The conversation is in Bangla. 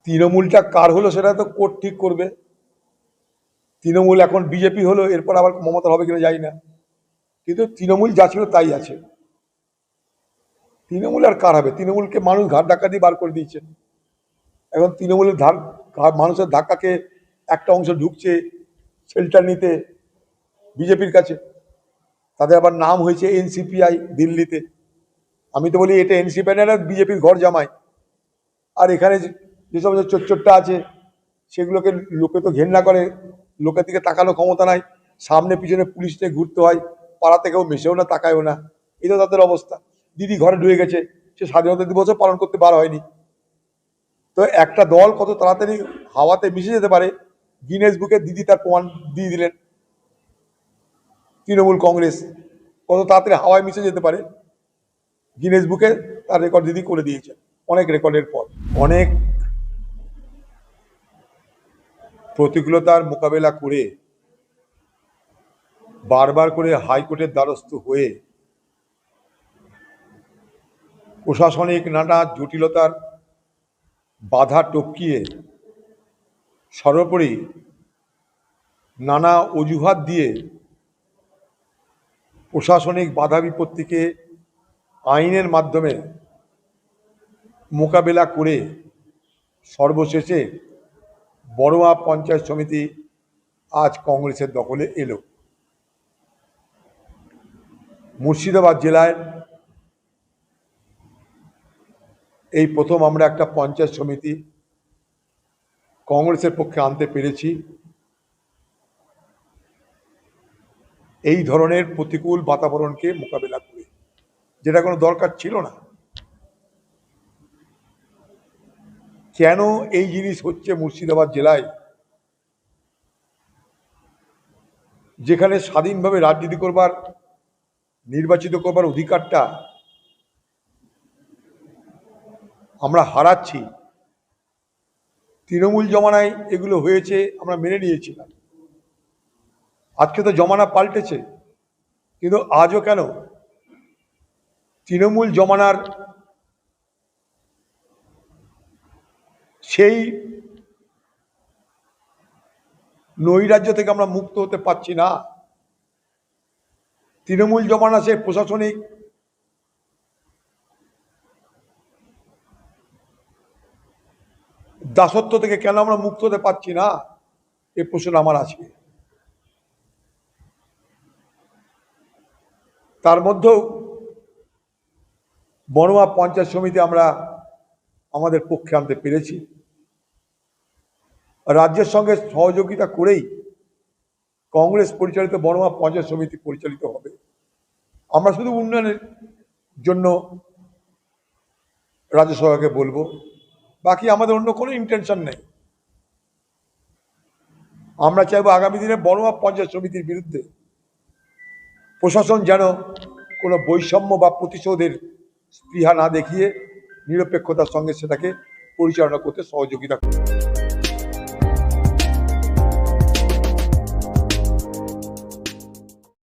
তৃণমূলটা কার হলো সেটা তো কোর্ট ঠিক করবে। তৃণমূল এখন বিজেপি হলো, এরপর আবার মমতা হবে কিনা জানি না, কিন্তু তৃণমূল যা ছিল তাই আছে। তৃণমূল আর কার হবে? তৃণমূলকে মানুষ ঘাট ধাক্কা দিয়ে বার করে দিয়েছে। এখন তৃণমূলের মানুষের ধাক্কাকে একটা অংশ ঢুকছে শেল্টার নিতে বিজেপির কাছে। তাদের আবার নাম হয়েছে এনসিপিআই দিল্লিতে। আমি তো বলি এটা এনসিপিআই না, বিজেপির ঘর জামাই। আর এখানে যে সমস্ত চোরটা আছে সেগুলোকে লোকে তো ঘেন্না করে, লোকের দিকে তাকানো ক্ষমতা নাই, সামনে পিছনে পুলিশ নিয়ে ঘুরতে হয়, পাড়া থেকেও মেশেও না, তাকায়ও না। এটা তাদের অবস্থা। দিদি ঘরে ঢুকে গেছে, সে স্বাধীনতা দিবসও পালন করতে বার হয়নি। তো একটা দল কত তাড়াতাড়ি হাওয়াতে মিশে যেতে পারে, গিনেস বুকে দিদি তার প্রমাণ দিয়ে দিলেন। তৃণমূল কংগ্রেস কত তাড়াতাড়ি হাওয়ায় মিশে যেতে পারে, গিনেস বুকে তার রেকর্ড দিদি করে দিয়েছে। অনেক রেকর্ডের পর অনেক প্রতিকূলতার মোকাবেলা করে বারবার করে হাইকোর্টের দ্বারস্থ হয়ে প্রশাসনিক নানা জটিলতার বাধা টপকিয়ে সর্বোপরি নানা অজুহাত দিয়ে প্রশাসনিক বাধা বিপত্তিকে আইনের মাধ্যমে মোকাবেলা করে সর্বশেষে বড়ুয়া পঞ্চায়েত সমিতি আজ কংগ্রেসের দখলে এলো। মুর্শিদাবাদ জেলায় এই প্রথম আমরা একটা পঞ্চায়েত সমিতি কংগ্রেসের পক্ষে আনতে পেরেছি। এই ধরনের প্রতিকূল বাতাবরণকে মোকাবেলা করে, যেটা কোনো দরকার ছিল না। কেন এই জিনিস হচ্ছে মুর্শিদাবাদ জেলায়, যেখানে স্বাধীনভাবে রাজনীতি করবার, নির্বাচিত করবার অধিকারটা আমরা হারাচ্ছি। তৃণমূল জমানায় এগুলো হয়েছে, আমরা মেনে নিয়েছিলাম। আজকে তো জমানা পাল্টেছে, কিন্তু আজও কেন তৃণমূল জমানার সেই নৈরাজ্য থেকে আমরা মুক্ত হতে পারছি না। তৃণমূল জমানা সে প্রশাসনিক দাসত্ব থেকে কেন আমরা মুক্ত হতে পারছি না, এই প্রশ্ন আমার আছে। তার মধ্যেও বড়ুয়া পঞ্চায়েত সমিতি আমরা আমাদের পক্ষে আনতে পেরেছি। রাজ্যের সঙ্গে সহযোগিতা করেই কংগ্রেস পরিচালিত বড়ুয়া পঞ্চায়েত সমিতি পরিচালিত হবে। আমরা শুধু উন্নয়নের জন্য রাজ্য সরকারকে বলবো, বাকি আমাদের অন্য কোনো ইন্টেনশন নেই। আমরা চাইবো আগামী দিনে বড়ুয়া পঞ্চায়েত সমিতির বিরুদ্ধে প্রশাসন যেন কোনো বৈষম্য বা প্রতিশোধের স্পৃহা না দেখিয়ে নিরপেক্ষতার সঙ্গে সেটাকে পরিচালনা করতে সহযোগিতা করে।